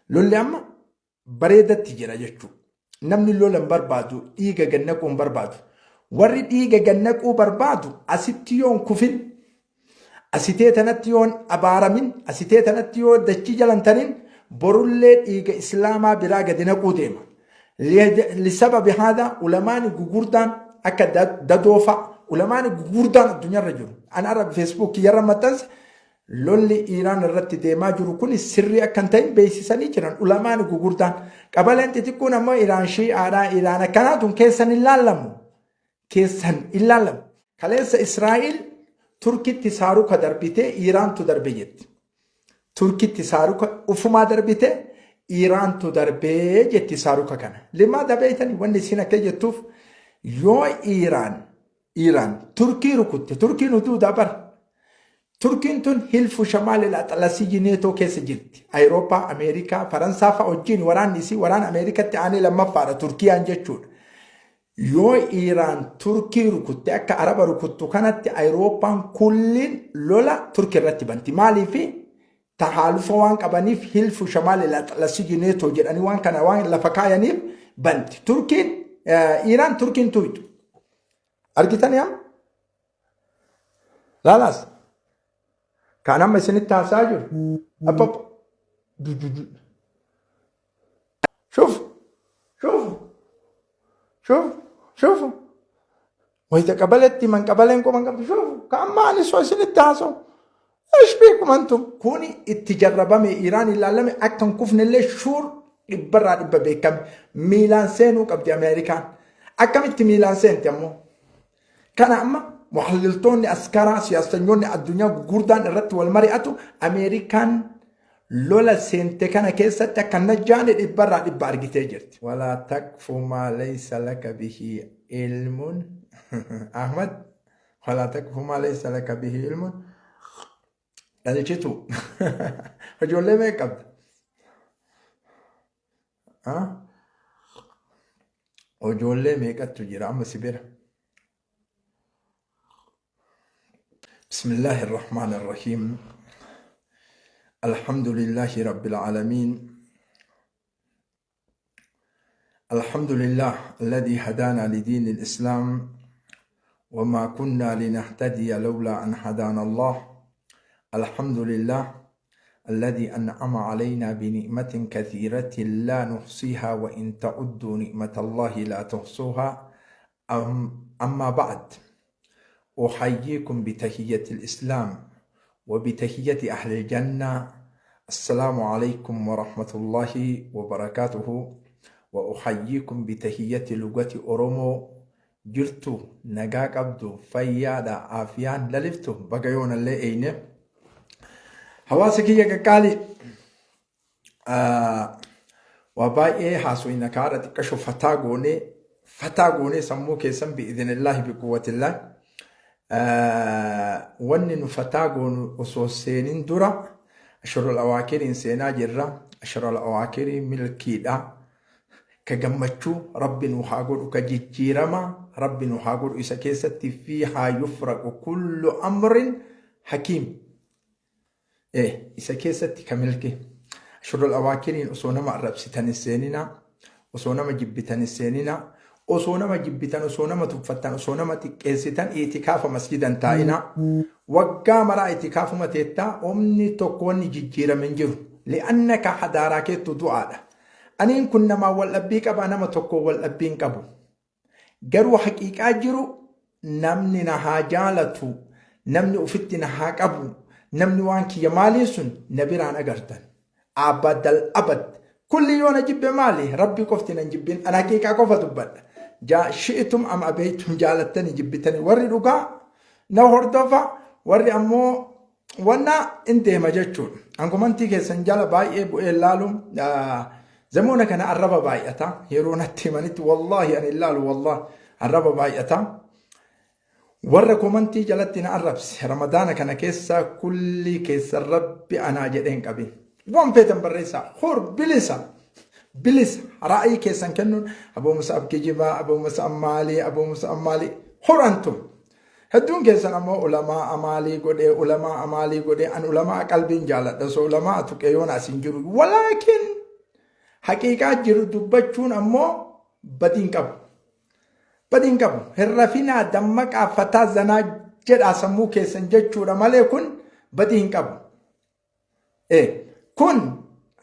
lolli amma bareedatti jira jechuudha. Namni lolan barbaadu dhiiga gannaquu hin barbaadu. Warri dhiiga gannaquu barbaadu asitti yoon kufin, asitee tanatti yoon abaaramin, asitee tanatti yoo dachii jalantanin borullee dhiiga islaamaa biraa gadi naquu deema. Lisababi haadha ulamaani gugurdaan akka dadoofa ulamaani gugurdaan addunyaarra jiru. An arab Facebook yarra maxxanse lolli Iiraan irratti deemaa jiru kun sirrii akka hin ta'in beeksisanii jiran ulamaani gugurdaan. Qabaleen xixiqqoon ammoo Iiraan shi'aadhaa Iiraan akkanaatuun keessan hin laallamu. Keessan hin laallamu. Kaleessa Israa'il Turkitti saaruka darbitee Iiraantu darbe jetti. Turkitti saaruka ufumaa darbitee Iiraantu darbee jetti saaruka kana. Limaadha beeytanii wanni isin akka jettuuf yoo Iiraan Turkii rukutte Turkiin huduudaa bara. Turkiin tun hilfu Shamaalil Axlasiyyi neetoo keessa jirti. Awurooppaa, Ameerikaa, Faransaa fa'a wajjin waraanni isii waraana Ameerikaatti aanee lammaffaadha Turkiyaan jechuudha. Yoo Iiraan Turkii rukutte akka Araba rukuttu kanatti Awurooppaan kulliin lola Turkii irratti banti. Maaliifi tahaalufa waan qabaniif hilfu Shamaalil Axlasiyyi neetoo jedhanii waan kana waan lafa kaayaniif banti. Iiraan Turkiin tuytu. Argitanii amma? Laalaas. Kan amma isinitti haasaa jiru. Shufu. Wayita qabaletti man qabaleen qoman qabdu shufu. Kan maali soo isinitti haasa'u. Ishbeekum antum. Kuni itti jarrabame Iiraan ilaalame akka hin kufnellee shuur dhibbarraa dhibba beekame. Miilaan seenuu qabdi Ameerikaan. Akkamitti miilaan seenti ammoo? Kana amma muhalliltoonni askaraa siyaasanyoonni addunyaa gurguddaan irratti wal mari'atu Ameerikaan lola seente kana keessatti akka najjaane dhibbarraa dhibba argitee jirti. Walaa takfu maa laysa laka bihi ilmun. Ahmad, walaa takfu maa laysa laka bihi ilmun. Dhalchitu. Ijoollee meeqa qabda? Ijoollee meeqattu jira amma si bira? بسم الله الرحمن الرحيم. الحمد لله رب العالمين. الحمد لله الذي هدانا لدين الإسلام وما كنا لنهتدي لولا أن هدانا الله. الحمد لله الذي أنعم علينا بنعمة كثيرة لا نحصيها وإن تعدوا نعمة الله لا تحصوها. أما بعد أحييكم بتحية الإسلام وبتحية أهل الجنة. السلام عليكم ورحمة الله وبركاته. وأحييكم بتحية لغة أورومو. جرتو نجاك عبدو فيادا عافيان للفتو بقيون اللي أينه حواسك يا كالي وباي حاسو إنك عارض كشو فتاغوني سمو كيسم بإذن الله بقوة الله. wanni nu fataagoonu osoo seenin dura ashurul awaakiriin seenaa jirra. Ashurul awaakirii milkiidha. Ka gammachuu rabbi nu haa godhu, ka jijjiirama rabbi nu haa godhu. Isa keessatti fiihaa yufraqu kullu amrin hakiim. Isa keessatti ka milki. Ashurul awaakiriin osoo nama arrabsitan seenina, osoo nama jibbitan seenina. Osoo nama jibbitan, osoo nama tuffattan, osoo nama xiqqeessitan itikaafa masjidan taa'ina. Waggaa maraa itikaafuma teettaa omni tokko wanni jijjiiramen jiru. Li'annaka hadaaraa keettu du'aadha. Aniin kun namaa wal dhabbii qabaa, nama tokko wal dhabbiin qabu. Garuu haqiiqaa jiru namni na haa jaalatu, namni ufitti na haa qabu, namni waan kiyya maalii sun na biraan agartan. Abadal abad. Kulli yoo na jibbe maali? Rabbi qofti na jibbin. Ana haqiiqaa qofa dubbadha. Shi'itum am abeeytum jaalattanii jibbitanii warri dhugaa na hordofa warri ammoo wanna in deema jechuudha. Ankumantii keessan jala baay'ee bu'ee laaluun zamoona kana arraba baay'ata. Yeroo natti himanitti wallaahi ani ilaalu wallaahi arraba baay'ata. Warra komantii jalatti na arrabse ramadaana kana keessa kulli keessa rabbi anaa jedheen qabin. Waan feetan barreessaa hor bilisa ra'ayii keessan kennuun Abuu Mus'ab kijibaa, Abuu Mus'ab maalii horantu. Hedduun keessan ammoo ulamaa amaalii godhee an ulamaa qalbiin jaaladha. So ulamaa tuqee yoon asin jiru. Walaakin haqiiqaa jiru dubbachuun ammoo badiin qabu. Badiin qabu. Hirrafinaa dammaqaa fataa zanaa jedhaa sammuu keessan jechuudha malee kun badiin qabu. Kun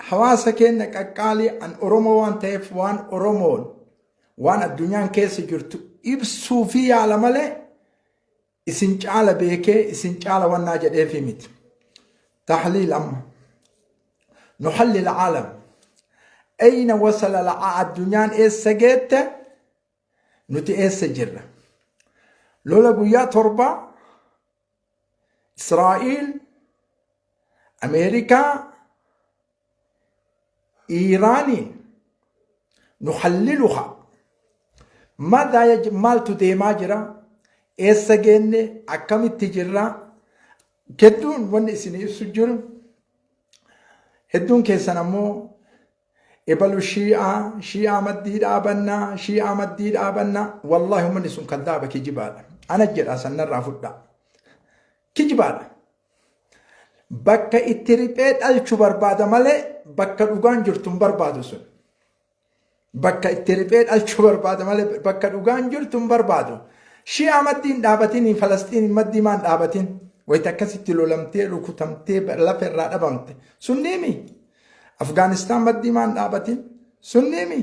hawaasa keenya qaqqaalii an Oromoo waan ta'eef waan Oromoon waan addunyaan keessa jirtu ibsuu fi yaala malee isin caala beekee isin caala wannaa jedheefi miti. تحليل أما نحلل العالم أين وصل الدنيا إيه سجدت نتي إيه سجرة لولا قويا تربة إسرائيل أمريكا إيراني نحللها ماذا يجب مالتو دي ماجرة إيه سجنة أكم التجرة كدون ون إسني سجون هدون كيسنامو إبلو شيعة مديد آبنا شيعة مديد آبنا والله من نسون كذابة كجبال أنا جد أصلا رافض كجبال بكا التريبات الشبر بعد ملء بكا دوغان جرتم بربادوسون بكا التريبات الشبر بعد ملء بكا دوغان جرتم بربادو شيعة مدين دابتين فلسطين مديمان دابتين ويتكسيت لولمتي ركوتمتي لفر رادبمت سنيمي أفغانستان مديمان دابتين سنيمي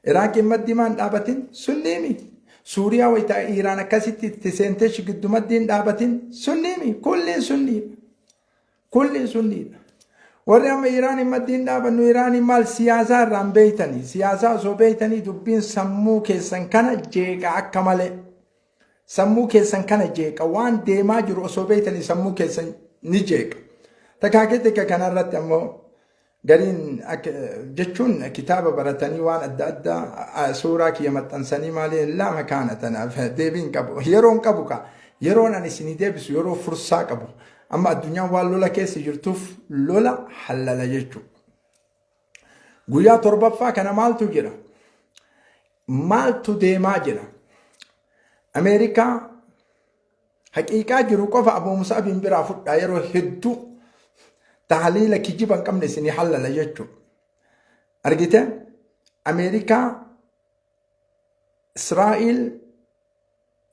عراق مديمان دابتين سنيمي سوريا ويتا إيران كسيت تسنتش قد مدين دابتين سنيمي كل سني كل سني وريم إيران مدين دابنو إيران مال سياسة رام بيتني سياسة سو بيتني دبين سمو كيسن كان جيكا أكمله سمو كيسن كان جيكا وان ديما جرو سو بيتني سمو كيسن نجيك تكاكتك كان رت أمو قالين جتشون كتابة برتني وان أدى سورة كي يمتنسني مالي لا مكانتنا فديبين كبو يرون كبوكا يرون أني سني ديبس يرو فرصة كبو أما الدنيا واللولا كيس جرتوف لولا حلل جتشو قويا تربفا كان مالتو جرا مالتو ديما جرا أمريكا حقيقة جرو قف أبو مصعب برا فوت دايرو هدو تحليل كجيبا كم نسني حلل جتشو أرجيته أمريكا إسرائيل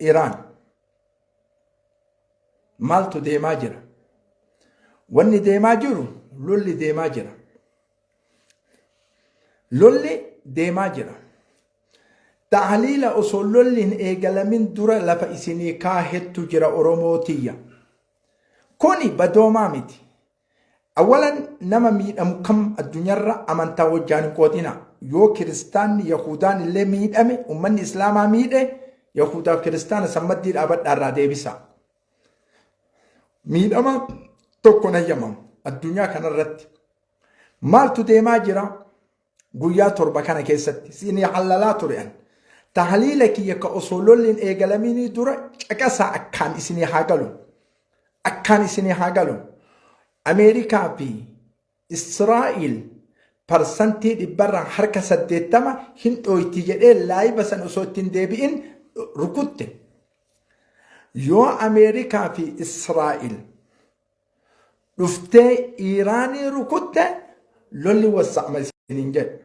إيران مالتو ديما جرا واني ديما جرو لولي ديما جرا لولي ديما جرا تحليل أصول لولي إيقال من درا لفا إسيني كاهتو جرا أوروموتية كوني بدوما ميتي أولا نما ميد أمكم الدنيا را أمان توجان قوتنا يو كريستان يهودان اللي ميد أمي ومن إسلاما ميد يهودا كريستان سمد دير أبد أرادي بسا ميد أما تكون يمم الدنيا كان الرد مالتو ديما جرا قويا تربا كان كيست سيني حللا تريان تحليلك يكا أصولولين إيقالميني دورا أكاسا أكان إسيني حاقلو أكان إسيني حاقلو أمريكا في إسرائيل برسنتي دبرا حركة سديتما هند اويتيجي لاي بسن أصوتين ديبئين ركوت يو أمريكا في إسرائيل رفتي إيراني ركوت لولي وسع ما يسنينجد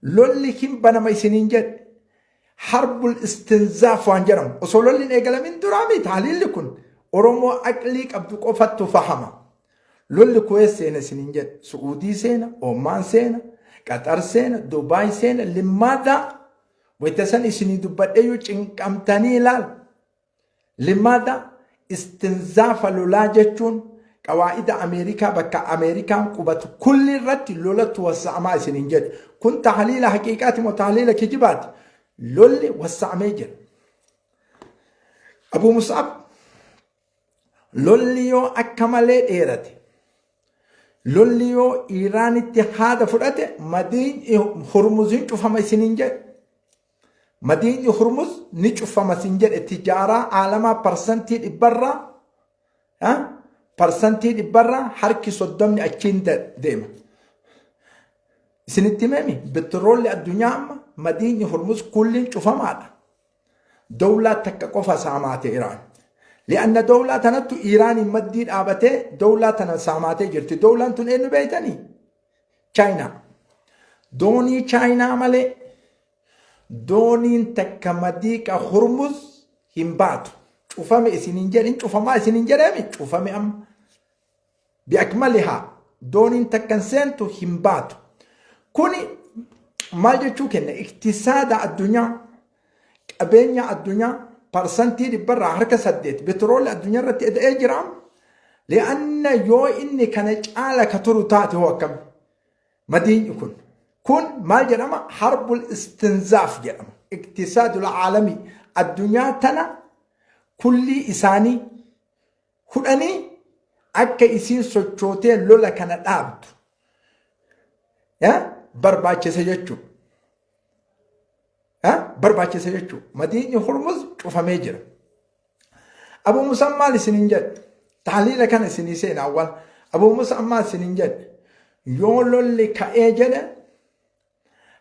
لولي كم بنا ما يسنينجد حرب الاستنزاف وانجرم وصولولي نيقل من درامي تعليل لكم أرومو أكليك أبدو قفت فحما لولي كويس سينا سنينجد سعودي سينا أومان سينا قطر سينا دبي سينا لماذا ويتسن سني دبت أيو چنك أمتاني لال لماذا استنزاف لولا جتون قواعد أمريكا بكا أمريكا قبط كل الرد لولا توسع ما سنينجد كنت تحليل حقيقات وتحليل كجبات لولي وسع ميجر أبو مصعب لوليو أكملت إيرتي لوليو إيران اتحاد فرأت مدين هرمزين تفهم سنينجر مدين هرمز نتفهم سنينجر التجارة عالما برسنتي برا ها برسنتي برا حركي صدمني أكين ديما سنتمامي بترول الدنيا مدين هرمز كل تفهم هذا دولة تكقفها سامات إيران لأن دولة تنتو إيران مدين آبته دولة تنا سامات جرت دولة تن إنه بيتني چاينا دوني تشاينا مالي دوني تكمديك خرمز همباتو شوفامي اسنينجر شوفما اسنينجر شوفامي بأكملها دوني تكنسنتو همباتو كوني ما جتشو كنا اقتصاد الدنيا أبينيا الدنيا برسنتي برا حركة سديت بترول الدنيا رت إجرام لأن يو إني كانت على كتروتات هو كم مدين يكون كون ما جرما حرب الاستنزاف جرما اقتصاد العالمي الدنيا تنا كل إساني خلاني أكا إسين سوتشوتين لولا كانت آبد يا برباچه سجچو برباچه سجچو مدينة هرمز شوفامي جرا أبو مسمى لسننجد تحليل كان سنيسين أول أبو مسمى سننجد يولو اللي كأجل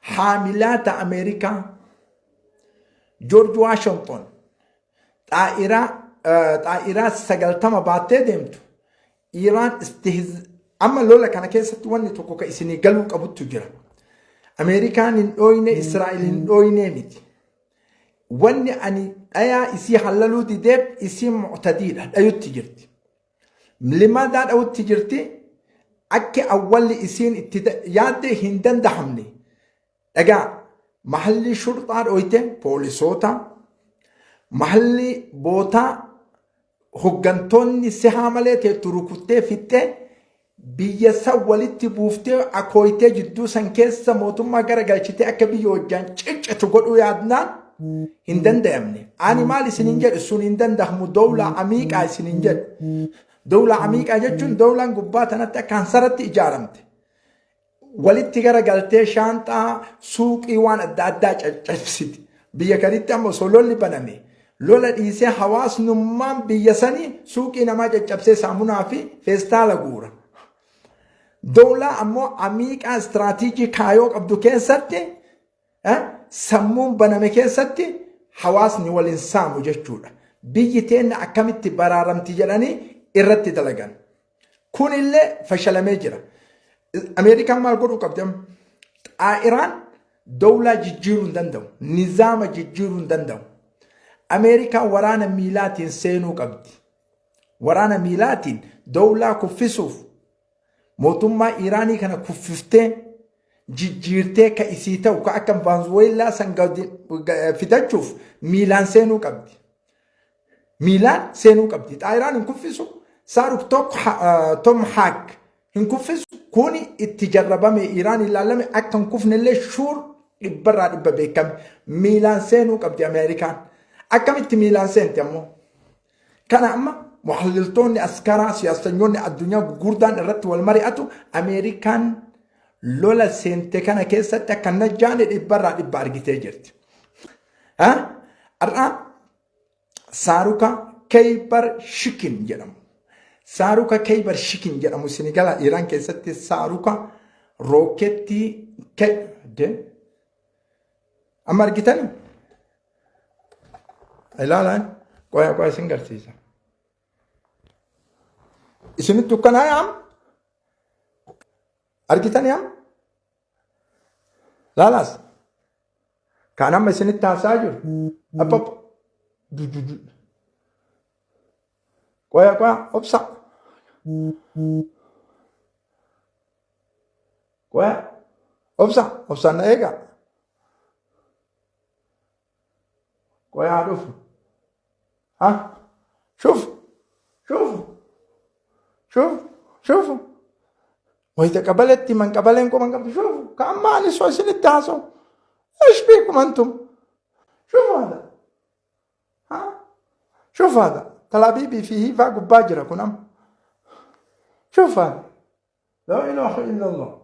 حاملات أمريكا جورج واشنطن طائرة سجلتما باتي ديمتو إيران أما لولا كان كيسة واني توكوكا إسيني قلوك أبو تجرى أمريكان إنوينة إسرائيل إنوينة ميتي واني أني أيا إسي حللو دي ديب إسي معتدين أيو تجرتي لماذا أو تجرتي أكي أول إسين يادي هندن دحمني أجا محلي شرطة أويته بوليسوتا محلي بوتا هجنتوني سهاملة تروكوتة فيته بيسا ولتي بوفته أكويته جدو سنكيس موتوم ما غرقلشته أكبي يوجان چيچ تقولوا يادنا هندن دامني أنا مالي سننجر السون هندن دحمو دولة عميق آي سننجر دولة عميق أجتون دولة قباتنا كانسرت إجارمت ولتي غرقلته شانتا سوق إيوان الداداج أجفسد بيكاريتا مسولولي بنامي لولا إيسي حواس نمان بيساني سوق إنما جبسي سامونا في فيستالا غورا دولة أمو عميق استراتيجي كايوك أبدو كيساتي سمون بنامي كيساتي حواس نوال إنسان وجهجولا بيجتين أكامت برارم تجراني إرتي دلغان كون اللي فشل ميجرا أمريكا مالقودو قبدم إيران دولة جيجيرون دندو نظام جيجيرون دندو أمريكا ورانا ميلاتين سينو قبدي ورانا ميلاتين دولة كفسوف موتوما إيراني كان كففتين جيجيرتي كإسيتا وكأكم فانزويلا سنقودي فتاتشوف ميلان سينو قبدي ميلان سينو قبدي إيران كفسو صاروا توم حاك هنكفس كوني اتجربا من إيران إلا لم أكن كفن اللي شور إبرا إبا بيكم ميلان سينو قبدي أمريكان أكملت ميلان سين تيمو كان أما محللتوني أسكارا سياسيوني الدنيا جوردان الرت والمرئة أمريكان لولا سنت كان كيسة كان جاني إبرا إبارجي تجرت أرى ساروكا كيبر شكين جرم ساروكا كيبر شكين جرم سنغال إيران كيسة ساروكا روكتي كي ده أمريكان لا كويس سنجر سيسا إسمه تكنا يا عم أرجيتان يا عم لا كان عم إسمه تاساجر أبب كويس أبصق كويس أبصق نايجا كويس عارف ها شوف وإذا قبلت من قبلنكم من قبل شوفوا كأما أنا سواسين التاسو إيش بيكم أنتم شوفوا هذا شوف هذا تلابيبي فيه فاقوا باجرة كنام شوف هذا لا إله إلا الله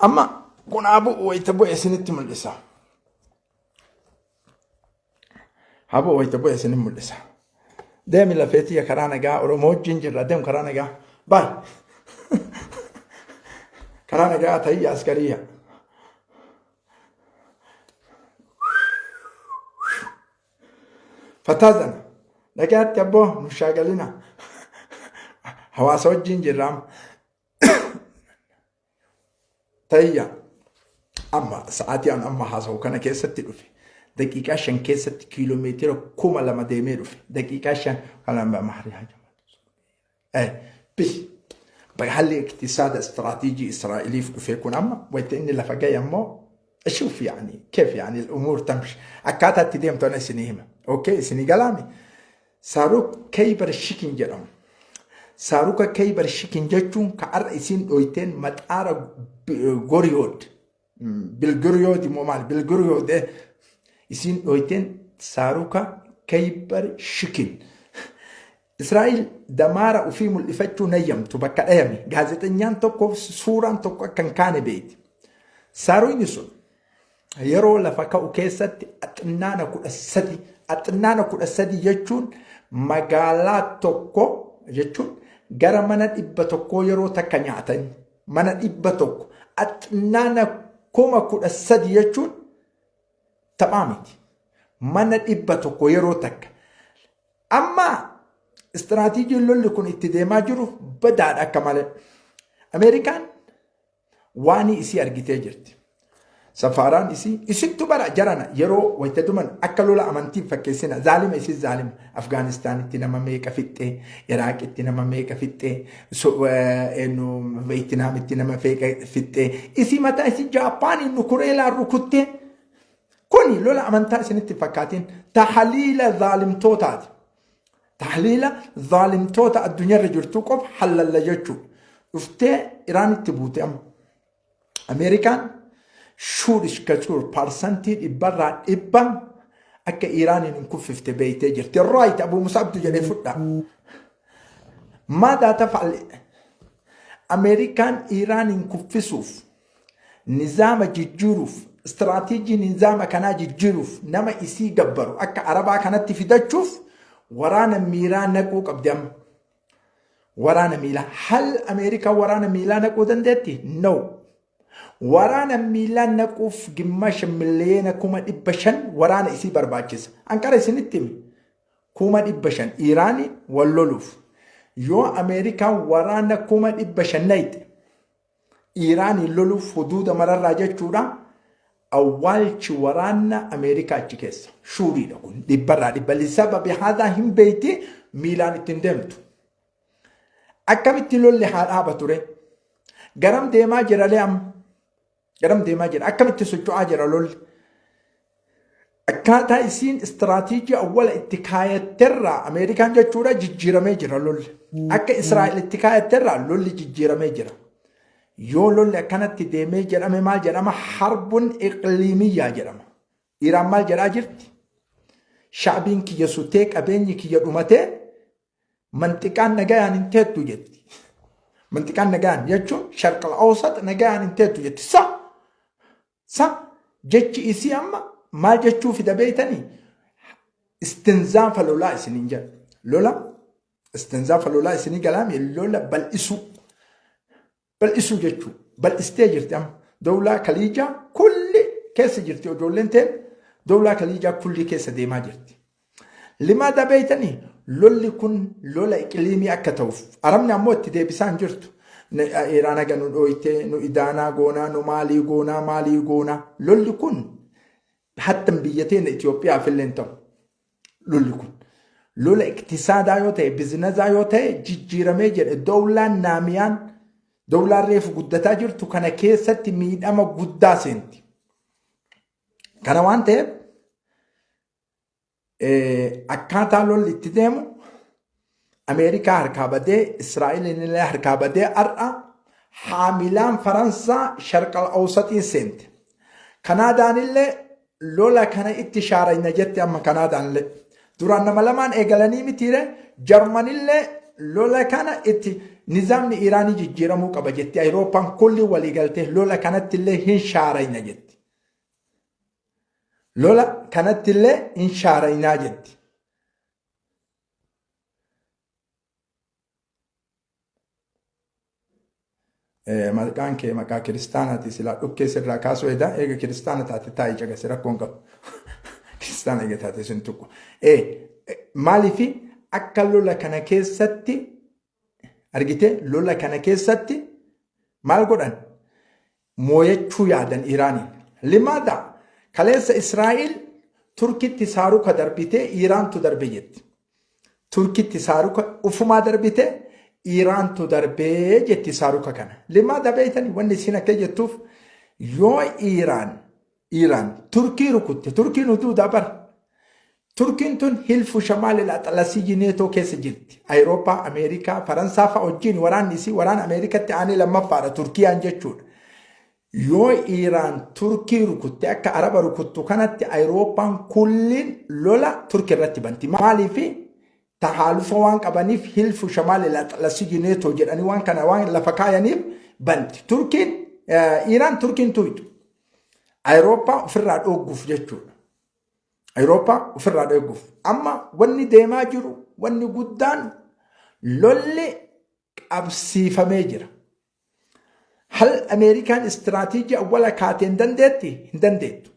أما كنا أبو ويتبو يسنت من اللسان هابو ويتبو يسنت من اللسان دائما لفتي يا كرانا جا ورموت جنجر دائما كرانا جا باي كرانا جا تهي عسكرية فتازنا لقيت يبوه مشاغلنا hawaasa wajjin jirraam tayya amma sa'aatii an amma haasa'u kana keessatti dhufe daqiiqaa 5 keessatti kiiloomeetira 2000 deemee dhufe daqiiqaa 5 kalaan bahari hajamaa bis بحل اقتصاد استراتيجي إسرائيلي في كون أما ويتإن لفجاي أما أشوف يعني كيف يعني الأمور تمشي أكاتا تديم تونا سنيهما أوكي سني كلامي ساروك كيبر الشكين جرام ساروك كيبر الشكين جتون كأرئيسين أويتين متعارة غوريود بالغوريود مومال بالغوريود إسين أويتين ساروك كيبر الشكين إسرائيل دمار وفيم الإفتو نيم تبكى أيامي جازتين توكو سورة توكو كان بيت سارو ينسون يرو لفكاو كيست أتنانا كل السدي يجون مقالات توكو يجون جرى من الإبا توكو يرو تكنياتين من الإبا توكو أتنانا كوما كل السدي يجون تمامتي من الإبا توكو يرو تك أما استراتيجي اللي كون اتداما جرو بدأ أكمل أمريكان واني إسي أرجيتي جرت سفاران إسي تبرع جرانا يرو ويتدومن أكلوا لا أمانتين فكيسنا ظالم إسي ظالم أفغانستان اتنما ميكا فيتة عراق اتنما ميكا فيتة إنه فيتنام اتنما فيتة إسي متى إسي جابان إنه كوريلا ركوتة كوني لولا أمانتا سنتي فكاتين تحليل ظالم توتات تحليل ظالم توتا الدنيا رجل توقف حلل لجتشو افتى إيران تبوتي أمريكان شورش كتور بارسنتي إبرا إبا أكا إيران نكف في بيتي جرت الرايت أبو مصعب تجري فتا ماذا تفعل أمريكان إيران نكف سوف نظام جيجروف استراتيجي نظام كان جيجروف نما إسي جبرو أكا عربا كانت في دجوف ورانا ميلان نكو قبدم ورانا ميلا هل أمريكا ورانا ميلا نكو دندتي نو ورانا ميلان نكو في جماش مليون كوما إبشان ورانا إسي برباجز أنكار سنتيم كوما إبشان إيراني واللولوف يو أمريكا ورانا كوما إبشان نايت إيراني اللولوف حدود مرة راجع شورا أول ورانا أمريكا تكيس شوري لكم لبرا لسبب هذا هم بيتي ميلان تندمت أكملت له اللي حالها بتوري جرام ديما جرا لهم جرام ديما جرا أكملت سجوا جرا لول أكاتا يسين استراتيجي أول اتكاية ترى أمريكا جتورا جيرامي جرا لول أك إسرائيل اتكاية ترى لول جيرامي جرا يولو كانت تدمي جرام مال جرام حرب إقليمية جرام إيران مال جراجرت شعبين كي يسوتك أبيني كي يرومته منطقان نجان انتهت توجد منطقان نجان يجون شرق الأوسط نجان انتهت توجد صح جتش إسي أما ما جتشو في دبيتني استنزاف لولا سنينجا لولا استنزاف لولا سنين كلامي لولا بل إسو جتشو بل استيجرت أم دولة خليجة كل كيس جرتي ودولنتين دولة خليجة كل كيس ديما جرتي لماذا بيتني لولي كن لولا إقليمي أكتوف أرمنا موت دي بسان جرتو إيرانا جنو دويتي نو إدانا غونا نو مالي غونا لولي كن حتى بيتين إثيوبيا في اللينتو لولي كن لولا اقتصاد آيوتي بزنس آيوتي جيجيرمي جر الدولة ناميان دولار ريف قدتا جرتو كان كيسة ميد أما قدا سنتي كان وانتي أكاتا لول اتدامو أمريكا هركابة دي إسرائيل اللي هركابة دي أرأى حاملان فرنسا شرق الأوسطي سنت كندا اللي لولا كان اتشارة نجت أما كندا اللي دوران ملمان إيقلاني متيرة جرمان اللي لولا كان نظام إيراني جيرمو كبجتي أوروبا كل وليقلته لولا كانت اللي هنشارة نجت لولا كانت اللي هنشارة نجت مكان كي مكان كريستانا تسلا أوكي سر كاسو إذا إيه كريستانا تاتي جاك سر كونغ كريستانا إيه تاتي سنتوكو مالي في أكلوا لكنا كيستي argite lola kana keessatti maal godhan mooyachuu yaadan Iraaniin. Limaada kaleessa Israa'el Turkitti saaruka darbite Iraantu darbe jetti. Turkitti saaruka ufumaa darbite Iraantu darbee jetti saaruka kana. Limaada beeytanii wanni isin akka jettuuf yoo Iraan Turkii rukutte Turkiin utuu dabar. Turkiin tun hilfu Shamaal al-Atlasii neetoo keessa jirti. Awurooppaa, Ameerikaa, Faransaa fa'a wajjin waraanni isii waraana Ameerikaatti aanee lammaffaadha Turkiyaan jechuudha. Yoo Iraan Turkii rukutte akka Araba rukuttu kanatti Awurooppaan kulliin lola Turkii irratti banti. Maaliif tahaalufa waan qabaniif hilfu Shamaal al-Atlasii neetoo jedhanii waan kana waan lafa kaayaniif banti. Iraan Turkiin tuytu. Awurooppaa ofirraa dhoogguuf jechuudha. Awurooppaa ofirraa dhoogguuf. Amma wanni deemaa jiru wanni guddaan lolli qabsiifamee jira. Hal Ameerikaan istiraatiijii awwala kaateen dandeetti hin dandeettu.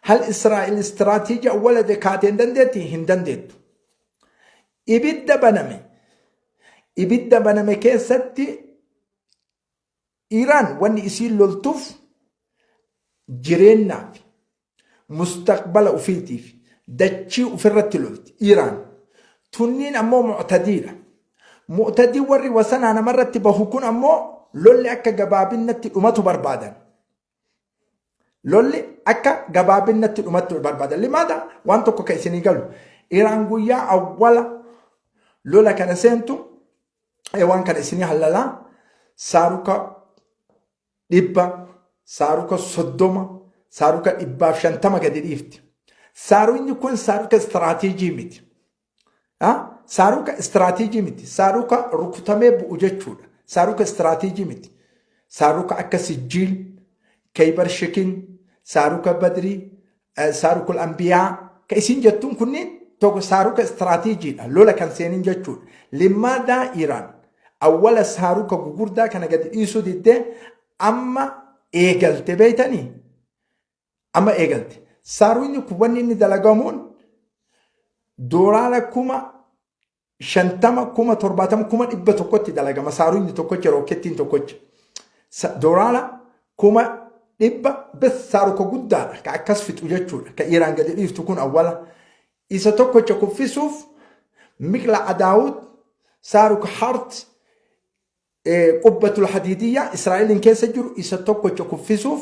Hal Israa'el istiraatiijii awwala kaateen dandeetti hin dandeettu. Ibidda baname keessatti Iraan wanni isiin loltuuf jireenyaaf mustaqbala ufiitiif dachii ofirratti lolti Iraan. Tunniin ammoo mu'tadiidha. Mu'tadii warri wasanaa namarratti bahu kun ammoo lolli akka gabaabinatti dhumatu barbaadan. Lolli akka gabaabinatti dhumatu barbaadan. Limaada waan tokko ka isinii galu. Iraan guyyaa awwala lola kana seentu waan kana isinii halalaa saaruka 100, saaruka 30, saaruka 150 gadi dhiifti. Saarukni kun saaruka istiraatiijii miti. Saaruka istiraatiijii miti. Saaruka rukutamee bu'u jechuudha. Saaruka istiraatiijii miti. Saaruka akka Sijjiil, Kaybar Shikin, saaruka Badrii, saarukul Ambiyaa. Ka isin jettuun kunniin tokko saaruka istiraatiijiidha. Lola kan seenin jechuudha. Limaadaa Iraan awwala saaruka gugurdaa kana gadi dhiisuu diddee amma eegalte beeytanii. Amma eegalte. Saarukni kun wanni inni dalagamuun $50,000, $70,000, $100,000 dalagama. Saarukni tokkocha rookettiin tokkocha. $100,000 bes saaruka guddaadha. Ka akkas fixu jechuudha. Ka Iraan gadi dhiiftu kun awwala. Isa tokkocha kuffisuuf Miqla'a Daawud saaruka Hart qubbatul hadiidiyyaa Israa'eliin keessa jiru isa tokkocha kuffisuuf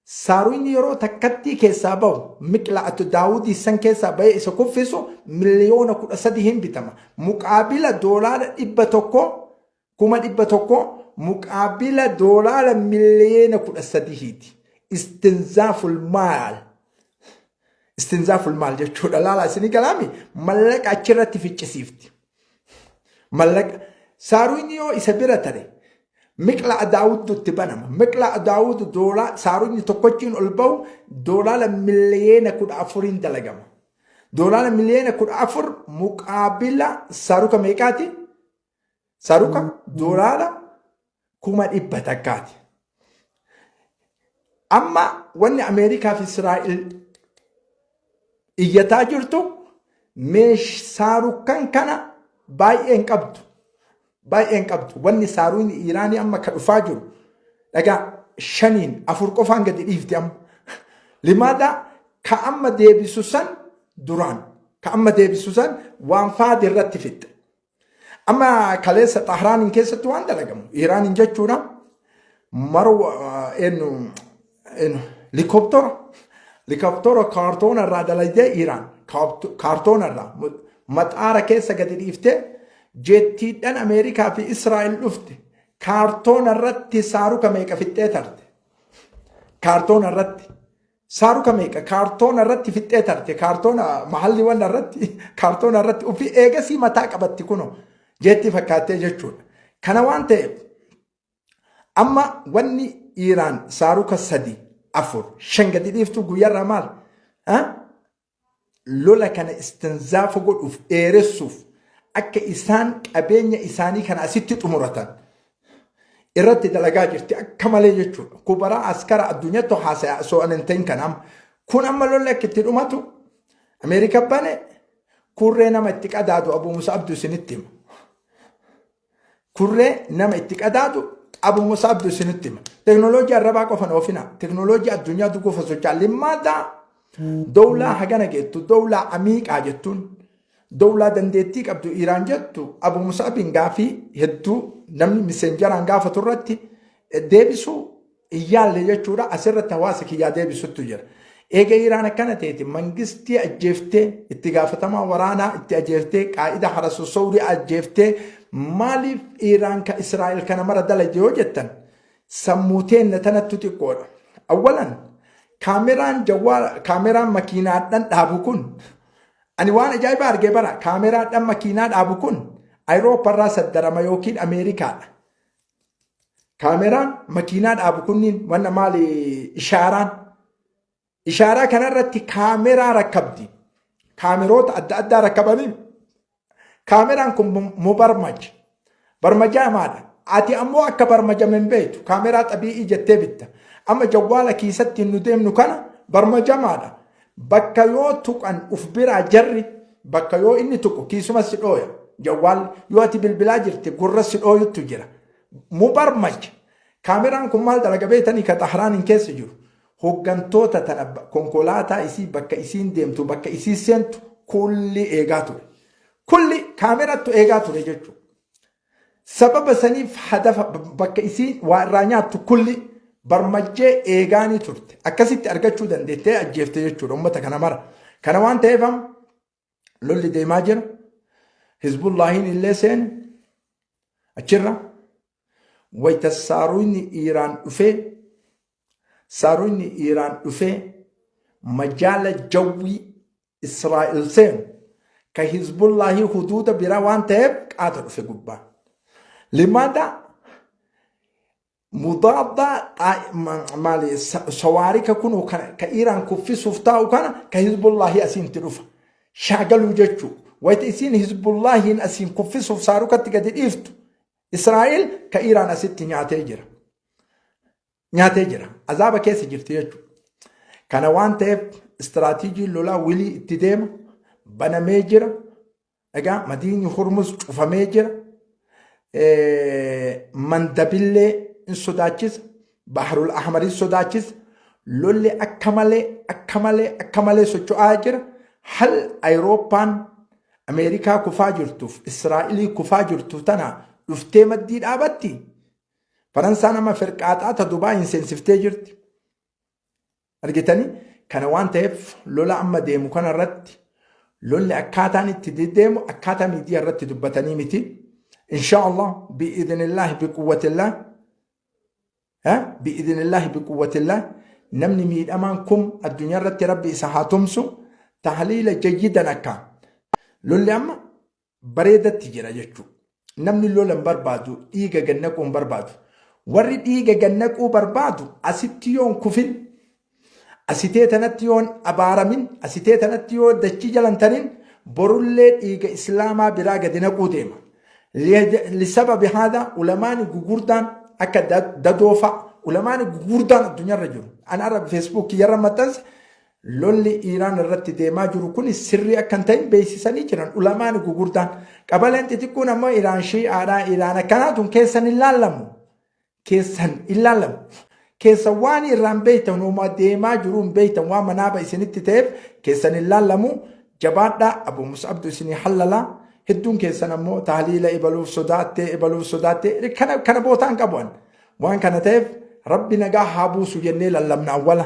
saarukni yeroo takkatti keessaa bahu Miqla'atu Daawudii san keessaa bahee isa kuffisu miliyoona 13 hin bitama. Muqaabila $100,000 muqaabila miliyoona 13ti. Istinzaaful maal jechuudha. Laalaa isinii galaami mallaqa achirratti ficcisiifti. Mallaqa saarukni yoo isa bira tare Miqla'a Daawudutti banama. Miqla'a Daawudu saarukni tokkochiin ol bahu miliyoona 14 dalagama. miliyoona 14 muqaabila saaruka meeqaati? Saaruka $100,000 takkaati. Amma wanni Ameerikaa fi Israa'el iyyataa jirtu saarukan kana baay'een qabdu. Wanni saarukni Iraanii amma ka dhufaa jiru dhagaa 5, 4 qofaan gadi dhiifti amma. Limaada ka amma deebisu san waan faadi irratti fixxe. Amma kaleessa Xahraanin keessatti waan dalagamu Iraanin jechuudha. Likoptera kaartoona irraa dalagdee Iraan kaartoona irraa maxaara keessa gadi dhiiftee jettiidhaan Ameerikaa fi Israa'el dhufte kaartoona irratti saaruka meeqa fixxee tarte? Kaartoona irratti saaruka meeqa kaartoona irratti fixxee tarte? Kaartoona mahalliiwwan irratti kaartoona irratti ofii eegasii mataa qabatti kuno jetti fakkaattee jechuudha. Kana waan ta'eef amma wanni Iraan saaruka 3, 4, 5 gadi dhiiftu guyyaarraa maal? Lola kana istinzaafa godhuuf dheeressuuf akka isaan qabeenya isaanii kana asitti xumuratan irratti dalagaa jirti akka malee jechuudha. Kubaraa askara addunyaatti haasayaa osoo hin ta'in kanam kun amma lolli akka itti dhumatu Ameerikaa bane kurree nama itti qadaadu Abuu Musa Abduu isinitti hima. furree nama itti qadaadu Abu Musab dusinittima. Teknoloojii arrabaa qofan oofina. Teknoloojii addunyaa dugufa socho'an limmaata dawlaa hagana gettu dawlaa amiiqaa jettuun dawlaa dandeettii qabdu Iraan jettu Abu Musabin gaafii hedduu namni miseenjaraan gaafatu irratti deebisuu iyyaalle jechuudha. Asirratti hawaasa kiyyaa deebisutti jira. Eega Iraan akkana ta'eeti mangistii ajjeeftee itti gaafatamaa waraanaa itti ajjeeftee qaa'ida harasu sawrii ajjeeftee maaliif Iraan ka Israa'el kana mara dalage yoo jettan sammuuteen tanattu xiqqoodha. Awwalan kaameraan makiinaadhaan dhaabu kun ani waan ajaa'ibaa argee bara kaameraadhaan makiinaa dhaabu kun Awurooppaarraa saddarama yookiin Ameerikaadha. Kaameraan makiinaa dhaabu kunniin wanna maali ishaaraa kanarratti kaameraa rakkabdi. Kaameroota adda addaa rakkabanii kaameraan kun mubarmaj. Barmajaa maadha? Ati ammoo akka barmajamen beektu kaameraa xabi'ii jettee bitta. Amma jawwaala kiisatti nu deemnu kana barmaja maadha? Bakka yoo tuqan uf biraa jarri bakka yoo inni tuqu kiisuma si dhooya. Jawwaal yoo ati bilbilaa jirti gurra si dhooyutu jira. Mubarmaj. Kaameraan kun maal dalaga beetanii ka Xahraanin keessa jiru. Hoggantoota tana konkolaataa isii bakka isiin deemtu bakka isii seentu kulli eegaa ture. Kulli kaamerattu eegaa ture jechuudha. Sababa saniif hadafa bakka isiin waa irraa nyaattu kulli barmajjee eegaanii turte. Akkasitti argachuu dandeettee ajjeefte jechuudha uummata kana mara. Kana waan ta'eef lolli deemaa jira. Hizbullaahiin illee seene achirra wayita saaruunni Iraan dhufee majaala jawwii Israa'el seenu ka Hizbullaahii huduuda biraa waan ta'eef qaata dhufe gubbaa. Limaada mudaadda sawaarika kun ka Iraan kuffisuuf taa'u kana ka Hizbullaahii asiinti dhufa. Shaagaluu jechuu wayita isiin Hizbullaahiin asiin kuffisuuf saarukatti gadi dhiiftu Israa'el ka Iraan asitti nyaatee jira. Azaaba keessa jirti jechuudha. Kana waan ta'eef istiraatiijiin lolaa wilii itti deema banamee jira. Egaa madiinyi Hurmuz cufamee jira. Mandabillee in sodaachisa. Baharul Ahmarii sodaachisa. Lolli akka malee socho'aa jira. Hal Awurooppaan Ameerikaa kufaa jirtuuf Israa'elii kufaa jirtuuf tana dhuftee maddii dhaabatti. Faransaan amma firqaaxaa ta Dubaayin seensiftee jirti. Argitanii kana waan ta'eef lola amma deemu kanarratti lolli akkaataan itti deddeemu akkaataa miidiyaa irratti dubbatanii miti. Inshaallah bi'idinillaahi biquwwatillah namni miidhamaan kun addunyaa irratti rabbi isa haa tumsu tahliila jayyidan akka lolli amma bareedatti jira jechuudha. Namni lola hin barbaadu dhiiga gannaquu hin barbaadu. Warri dhiiga gannaquu barbaadu asitti yoon kufin asitee tanatti yoon abaaramin asitee tanatti yoo dachii jalantanin borullee dhiiga islaamaa biraa gadi naquu deema. Lisababi haadha ulamaani gugurdaan akka dadoofa ulamaani gugurdaan addunyaarra jiru. Ana arab feesbuuk yarra maxxanse lolli Iraan irratti deemaa jiru kun sirrii akka hin ta'in beeksisanii jiran ulamaani gugurdaan. Qabaleen xixiqqoon ammoo Iraan shi'aadhaa Iraan akkanaatun keessan hin laallamu. Keessa waan irraan beektan uumaa deemaa jiruun beektan waan manaaba isinitti ta'eef keessan hin laallamu. Jabaadhaa Abu Mus'ab isinii hallalaa. Hedduun keessan ammoo tahliila ibaluuf sodaattee kana bootaan qabu'an. Waan kana ta'eef rabbi nagaa haa buusu jennee lallabna awwala.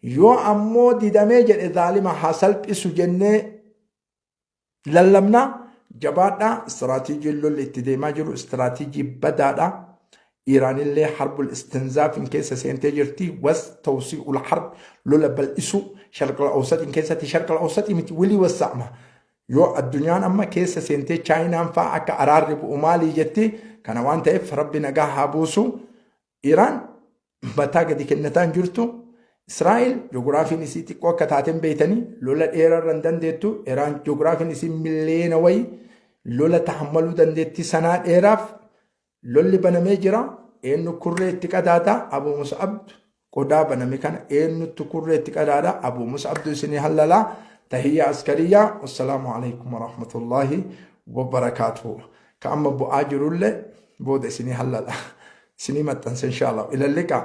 Yoo ammoo didamee jedhe zaalima haa salphisu jennee lallabna. Jabaadhaa istiraatiijiin lolli itti deemaa jiru istiraatiijii badaadhaa. إيران اللي حرب الاستنزاف إن كيسة سينتي جرتي توسيع الحرب لولا بل إسو شرق الأوسط إن كيسة شرق الأوسط متولي والسعمة يو الدنيا أما كيسة سينتي تشاينا فاعك أرارب أمالي جتي كان وان تأف ربنا قاها بوسو إيران بتاقة دي كنتان جرتو إسرائيل جغرافي نسيتي قوة كتاتين بيتني لولا إيران رندن ديتو إيران جغرافي نسي مليين وي لولا تحملو دن ديتي سنة إيراف lolli banamee jira eenyu kurree itti qadaada Abu Mus'ab qodaa baname kana eenyutti kurree itti qadaada Abu Mus'ab isinii hallalaa tahiyya askariyaa. Wassalaamu alaikum warahmatullaahi wabarakaatuhu. Ka amma bu'aa jirullee booda isinii hallala isinii maxxansa inshaallah ila liqaa